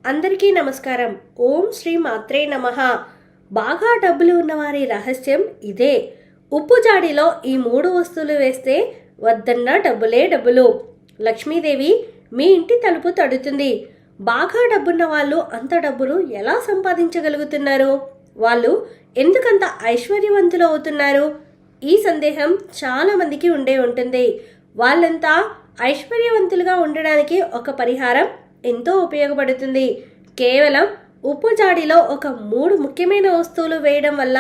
అందరికీ నమస్కారం. ఓం శ్రీ మాత్రే నమః. బాగా డబ్బులు ఉన్నవారి రహస్యం ఇదే. ఉప్పు జాడిలో ఈ 3 వస్తువులు వేస్తే వద్దన్న డబ్బులే డబ్బులు. లక్ష్మీదేవి మీ ఇంటి తలుపు తడుతుంది. బాగా డబ్బున్న వాళ్ళు అంత డబ్బును ఎలా సంపాదించగలుగుతున్నారు? వాళ్ళు ఎందుకంత ఐశ్వర్యవంతులు అవుతున్నారు? ఈ సందేహం చాలా మందికి ఉండే ఉంటుంది. వాళ్ళంతా ఐశ్వర్యవంతులుగా ఉండడానికి ఒక పరిహారం ఎంతో ఉపయోగపడుతుంది. కేవలం ఉప్పు జాడిలో ఒక 3 ముఖ్యమైన వస్తువులు వేయడం వల్ల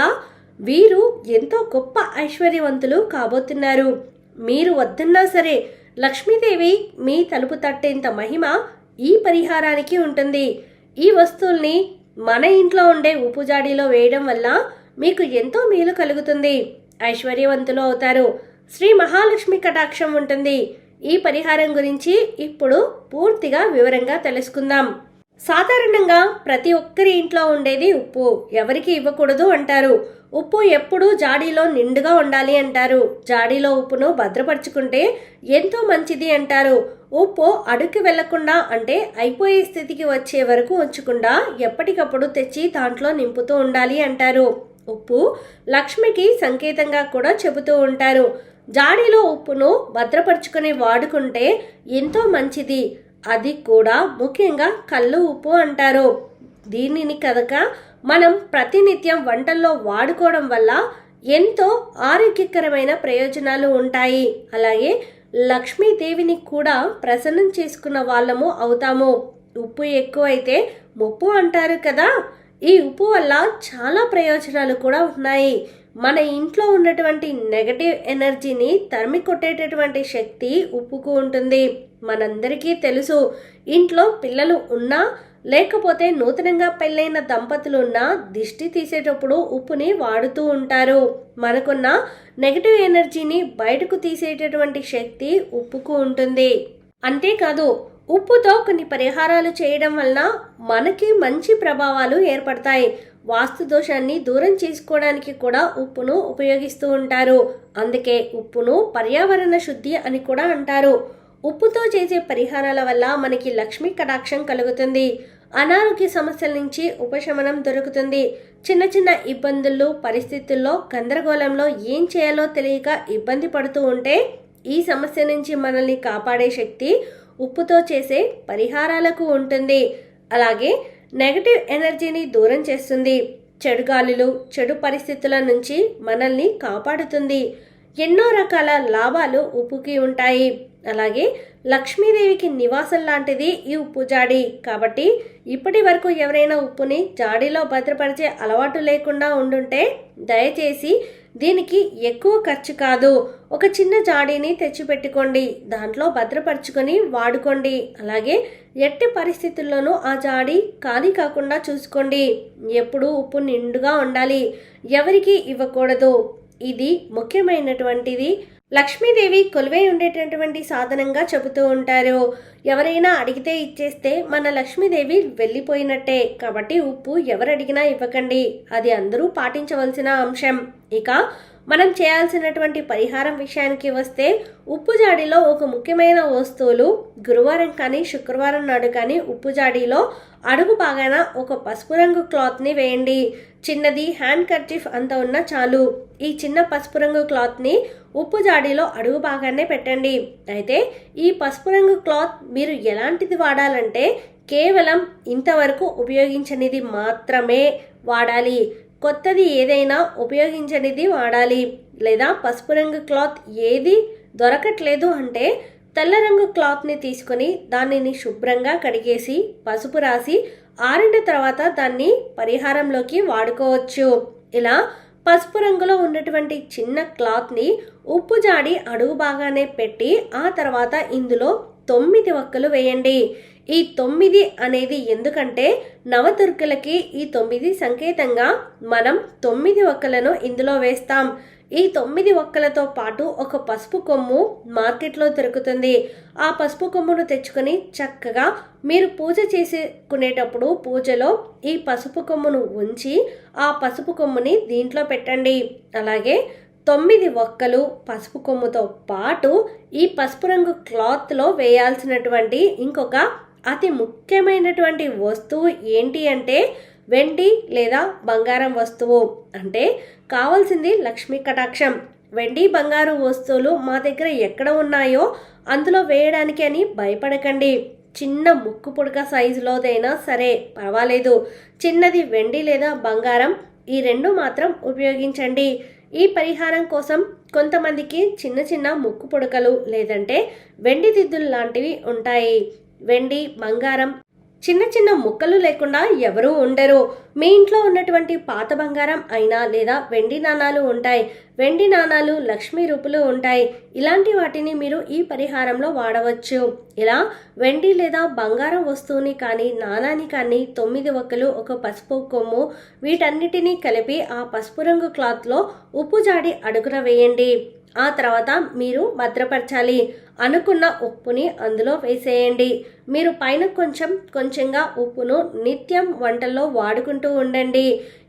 వీరు ఎంతో గొప్ప ఐశ్వర్యవంతులు కాబోతున్నారు. మీరు వద్దన్నా సరే లక్ష్మీదేవి మీ తలుపు తట్టేంత మహిమ ఈ పరిహారానికి ఉంటుంది. ఈ వస్తువుల్ని మన ఇంట్లో ఉండే ఉప్పు జాడీలో వేయడం వల్ల మీకు ఎంతో మేలు కలుగుతుంది. ఐశ్వర్యవంతులు అవుతారు. శ్రీ మహాలక్ష్మి కటాక్షం ఉంటుంది. ఈ పరిహారం గురించి ఇప్పుడు పూర్తిగా వివరంగా తెలుసుకుందాం. సాధారణంగా ప్రతి ఒక్కరి ఇంట్లో ఉండేది ఉప్పు. ఎవరికి ఇవ్వకూడదు అంటారు. ఉప్పు ఎప్పుడూ జాడీలో నిండుగా ఉండాలి అంటారు. జాడీలో ఉప్పును భద్రపరుచుకుంటే ఎంతో మంచిది అంటారు. ఉప్పు అడుక్కి వెళ్లకుండా, అంటే అయిపోయే స్థితికి వచ్చే వరకు ఉంచకుండా ఎప్పటికప్పుడు తెచ్చి దాంట్లో నింపుతూ ఉండాలి అంటారు. ఉప్పు లక్ష్మికి సంకేతంగా కూడా చెబుతూ ఉంటారు. జాడీలో ఉప్పును భద్రపరుచుకొని వాడుకుంటే ఎంతో మంచిది. అది కూడా ముఖ్యంగా కల్లు ఉప్పు అంటారు. దీనిని కనుక మనం ప్రతినిత్యం వంటల్లో వాడుకోవడం వల్ల ఎంతో ఆరోగ్యకరమైన ప్రయోజనాలు ఉంటాయి. అలాగే లక్ష్మీదేవిని కూడా ప్రసన్నం చేసుకున్న వాళ్ళము అవుతాము. ఉప్పు ఎక్కువైతే ముప్పు అంటారు కదా. ఈ ఉప్పు వల్ల చాలా ప్రయోజనాలు కూడా ఉన్నాయి. మన ఇంట్లో ఉన్నటువంటి నెగటివ్ ఎనర్జీని తరిమి కొట్టేటటువంటి శక్తి ఉప్పుకు ఉంటుంది. మనందరికీ తెలుసు, ఇంట్లో పిల్లలు ఉన్నా లేకపోతే నూతనంగా పెళ్ళైన దంపతులు ఉన్నా దిష్టి తీసేటప్పుడు ఉప్పుని వాడుతూ ఉంటారు. మనకున్న నెగటివ్ ఎనర్జీని బయటకు తీసేటటువంటి శక్తి ఉప్పుకు ఉంటుంది. అంతేకాదు, ఉప్పుతో కొన్ని పరిహారాలు చేయడం వలన మనకి మంచి ప్రభావాలు ఏర్పడతాయి. వాస్తు దోషాన్ని దూరం చేసుకోవడానికి కూడా ఉప్పును ఉపయోగిస్తూ ఉంటారు. అందుకే ఉప్పును పర్యావరణ శుద్ధి అని కూడా అంటారు. ఉప్పుతో చేసే పరిహారాల వల్ల మనకి లక్ష్మీ కటాక్షం కలుగుతుంది. అనారోగ్య సమస్యల నుంచి ఉపశమనం దొరుకుతుంది. చిన్న చిన్న ఇబ్బందులు, పరిస్థితుల్లో గందరగోళంలో ఏం చేయాలో తెలియక ఇబ్బంది పడుతూ ఉంటే ఈ సమస్య నుంచి మనల్ని కాపాడే శక్తి ఉప్పుతో చేసే పరిహారాలకు ఉంటుంది. అలాగే నెగటివ్ ఎనర్జీని దూరం చేస్తుంది. చెడు గాలులు, చెడు పరిస్థితుల నుంచి మనల్ని కాపాడుతుంది. ఎన్నో రకాల లాభాలు ఉప్పుకి ఉంటాయి. అలాగే లక్ష్మీదేవికి నివాసం లాంటిది ఈ ఉప్పు జాడి. కాబట్టి ఇప్పటి వరకు ఎవరైనా ఉప్పుని జాడీలో భద్రపరిచే అలవాటు లేకుండా ఉండుంటే దయచేసి దీనికి ఎక్కువ ఖర్చు కాదు, ఒక చిన్న జాడీని తెచ్చిపెట్టుకోండి. దాంట్లో భద్రపరుచుకొని వాడుకోండి. అలాగే ఎట్టి పరిస్థితుల్లోనూ ఆ జాడీ ఖాళీ కాకుండా చూసుకోండి. ఎప్పుడూ ఉప్పు నిండుగా ఉండాలి, ఎవరికి ఇవ్వకూడదు. ఇది ముఖ్యమైనటువంటిది. లక్ష్మీదేవి కొలువై ఉండేటటువంటి సాధనంగా చెబుతూ ఉంటారు. ఎవరైనా అడిగితే ఇచ్చేస్తే మన లక్ష్మీదేవి వెళ్ళిపోయినట్టే. కాబట్టి ఉప్పు ఎవరు అడిగినా ఇవ్వకండి. అది అందరూ పాటించవలసిన అంశం. ఇక మనం చేయాల్సినటువంటి పరిహారం విషయానికి వస్తే, ఉప్పు జాడీలో ఒక ముఖ్యమైన వస్తువులు గురువారం కానీ శుక్రవారం నాడు కానీ ఉప్పు జాడీలో అడుగు భాగాన ఒక పసుపు రంగు క్లాత్ని వేయండి. చిన్నది హ్యాండ్ కర్చీఫ్ అంత ఉన్నా చాలు. ఈ చిన్న పసుపు రంగు క్లాత్ని ఉప్పు జాడీలో అడుగు భాగానే పెట్టండి. అయితే ఈ పసుపు రంగు క్లాత్ మీరు ఎలాంటిది వాడాలంటే కేవలం ఇంతవరకు ఉపయోగించనిది మాత్రమే వాడాలి. కొత్తది ఏదైనా ఉపయోగించనిది వాడాలి. లేదా పసుపు రంగు క్లాత్ ఏది దొరకట్లేదు అంటే తెల్ల రంగు క్లాత్ని తీసుకొని దానిని శుభ్రంగా కడిగేసి పసుపు రాసి ఆరిన తర్వాత దాన్ని పరిహారంలోకి వాడుకోవచ్చు. ఇలా పసుపు రంగులో ఉన్నటువంటి చిన్న క్లాత్ని ఉప్పు జాడి అడుగు బాగానే పెట్టి ఆ తర్వాత ఇందులో 9 వక్కలు వేయండి. ఈ 9 అనేది ఎందుకంటే నవదుర్గలకి ఈ 9 సంకేతంగా మనం 9 వక్కలను ఇందులో వేస్తాం. ఈ 9 వక్కలతో పాటు ఒక పసుపు కొమ్ము మార్కెట్లో దొరుకుతుంది. ఆ పసుపు కొమ్మును తెచ్చుకొని చక్కగా మీరు పూజ చేసుకునేటప్పుడు పూజలో ఈ పసుపు కొమ్మును ఉంచి ఆ పసుపు కొమ్ముని దీంట్లో పెట్టండి. అలాగే 9 వక్కలు పసుపు కొమ్ముతో పాటు ఈ పసుపు రంగు క్లాత్లో వేయాల్సినటువంటి ఇంకొక అతి ముఖ్యమైనటువంటి వస్తువు ఏంటి అంటే వెండి లేదా బంగారం వస్తువు. అంటే కావాల్సింది లక్ష్మీ కటాక్షం. వెండి బంగారు వస్తువులు మా దగ్గర ఎక్కడ ఉన్నాయో అందులో వేయడానికి అని భయపడకండి. చిన్న ముక్కు పుడక సైజులోదైనా సరే పర్వాలేదు. చిన్నది వెండి లేదా బంగారం, ఈ రెండు మాత్రం ఉపయోగించండి. ఈ పరిహారం కోసం కొంతమందికి చిన్న చిన్న ముక్కు పుడకలు లేదంటే వెండి దిద్దులు లాంటివి ఉంటాయి. వెండి బంగారం చిన్న చిన్న ముక్కలు లేకుండా ఎవరూ ఉండరు. మీ ఇంట్లో ఉన్నటువంటి పాత బంగారం అయినా లేదా వెండి నాణాలు ఉంటాయి. వెండి నాణాలు లక్ష్మీ రూపులు ఉంటాయి. ఇలాంటి వాటిని మీరు ఈ పరిహారంలో వాడవచ్చు. ఇలా వెండి లేదా బంగారం వస్తువుని కానీ నాణాన్ని కానీ 9 ఒక్కలు, ఒక పసుపు కొమ్ము వీటన్నిటినీ కలిపి ఆ పసుపు రంగు క్లాత్లో ఉప్పు జాడి అడుగున వేయండి. ఆ తర్వాత మీరు భద్రపరచాలి. అనుకున్న ఉప్పుని అందులో వేసేయండి. మీరు పైన కొంచెం కొంచెంగా ఉప్పును నిత్యం వంటల్లో వాడుకుంటూ ఉండండి.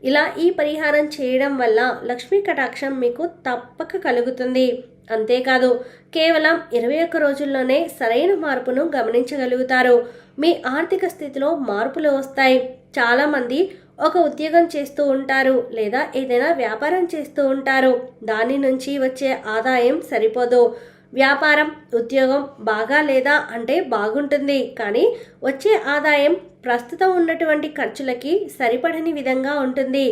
ఇలా ఈ పరిహారం చేయడం వల్ల లక్ష్మీ కటాక్షం మీకు తప్పక కలుగుతుంది. అంతేకాదు కేవలం 21 రోజుల్లోనే సరైన మార్పును గమనించగలుగుతారు. మీ ఆర్థిక స్థితిలో మార్పులు వస్తాయి. చాలామంది ఒక ఉద్యోగం చేస్తూ ఉంటారు లేదా ఏదైనా వ్యాపారం చేస్తూ ఉంటారు. దాని నుంచి వచ్చే ఆదాయం సరిపోదు. వ్యాపారం ఉద్యోగం బాగా లేదా అంటే బాగుంటుంది, కానీ వచ్చే ఆదాయం ప్రస్తుతం ఉన్నటువంటి ఖర్చులకి సరిపడని విధంగా ఉంటుంది.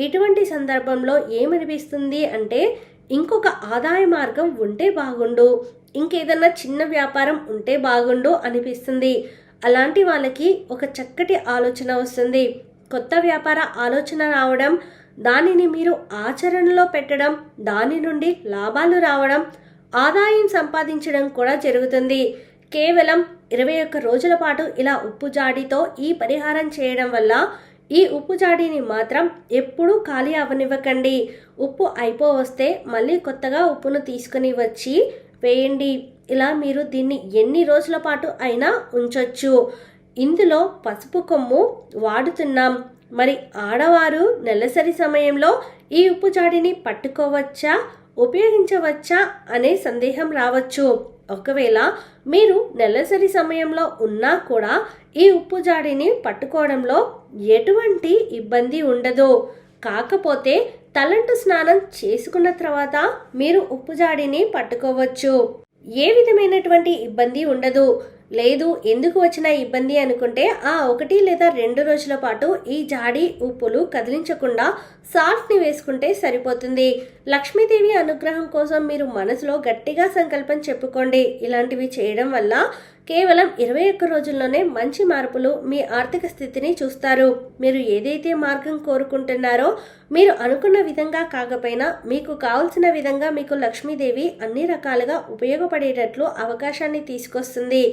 ఇటువంటి సందర్భంలో ఏమనిపిస్తుంది అంటే ఇంకొక ఆదాయ మార్గం ఉంటే బాగుండు, ఇంకేదన్నా చిన్న వ్యాపారం ఉంటే బాగుండు అనిపిస్తుంది. అలాంటి వాళ్ళకి ఒక చక్కటి ఆలోచన వస్తుంది. కొత్త వ్యాపార ఆలోచన రావడం, దానిని మీరు ఆచరణలో పెట్టడం, దాని నుండి లాభాలు రావడం, ఆదాయం సంపాదించడం కూడా జరుగుతుంది. కేవలం 21 రోజుల పాటు ఇలా ఉప్పు జాడీతో ఈ పరిహారం చేయడం వల్ల ఈ ఉప్పు జాడీని మాత్రం ఎప్పుడూ ఖాళీ అవ్వనివ్వకండి. ఉప్పు అయిపోవస్తే మళ్ళీ కొత్తగా ఉప్పును తీసుకుని వచ్చి వేయండి. ఇలా మీరు దీన్ని ఎన్ని రోజుల పాటు అయినా ఉంచొచ్చు. ఇందులో పసుపు కొమ్ము వాడుతున్నాం. మరి ఆడవారు నెలసరి సమయంలో ఈ ఉప్పు జాడీని పట్టుకోవచ్చా, ఉపయోగించవచ్చా అనే సందేహం రావచ్చు. ఒకవేళ మీరు నెలసరి సమయంలో ఉన్నా కూడా ఈ ఉప్పు జాడీని పట్టుకోవడంలో ఎటువంటి ఇబ్బంది ఉండదు. కాకపోతే తలంటు స్నానం చేసుకున్న తర్వాత మీరు ఉప్పు జాడీని పట్టుకోవచ్చు. ఏ విధమైనటువంటి ఇబ్బంది ఉండదు. లేదు ఎందుకు వచ్చిన ఇబ్బంది అనుకుంటే ఆ 1 లేదా 2 రోజుల పాటు ఈ జాడీ ఉప్పులు కదిలించకుండా సాల్ట్ని వేసుకుంటే సరిపోతుంది. లక్ష్మీదేవి అనుగ్రహం కోసం మీరు మనసులో గట్టిగా సంకల్పం చెప్పుకోండి. ఇలాంటివి చేయడం వల్ల కేవలం 21 రోజుల్లోనే మంచి మార్పులు మీ ఆర్థిక స్థితిని చూస్తారు. మీరు ఏదైతే మార్గం కోరుకుంటున్నారో మీరు అనుకున్న విధంగా కాకపోయినా మీకు కావాల్సిన విధంగా మీకు లక్ష్మీదేవి అన్ని రకాలుగా ఉపయోగపడేటట్లు అవకాశాన్ని తీసుకొస్తుంది.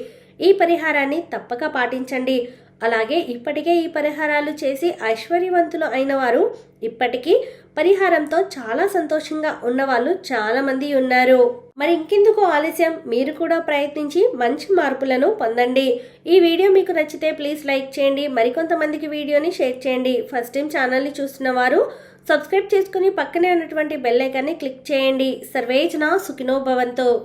ఈ పరిహారాన్ని తప్పక పాటించండి. అలాగే ఇప్పటికే ఈ పరిహారాలు చేసి ఐశ్వర్యవంతులు అయిన వారు ఇప్పటికీ పరిహారంతో చాలా సంతోషంగా ఉన్నవాళ్ళు చాలామంది ఉన్నారు. మరి ఇంకెందుకు ఆలస్యం, మీరు కూడా ప్రయత్నించి మంచి మార్పులను పొందండి. ఈ వీడియో మీకు నచ్చితే ప్లీజ్ లైక్ చేయండి. మరికొంతమందికి వీడియోని షేర్ చేయండి. ఫస్ట్ టైం ఛానల్ని చూస్తున్న వారు సబ్స్క్రైబ్ చేసుకుని పక్కనే ఉన్నటువంటి బెల్ ఐకాన్ని క్లిక్ చేయండి. సర్వేజన సుఖినో భవంతు.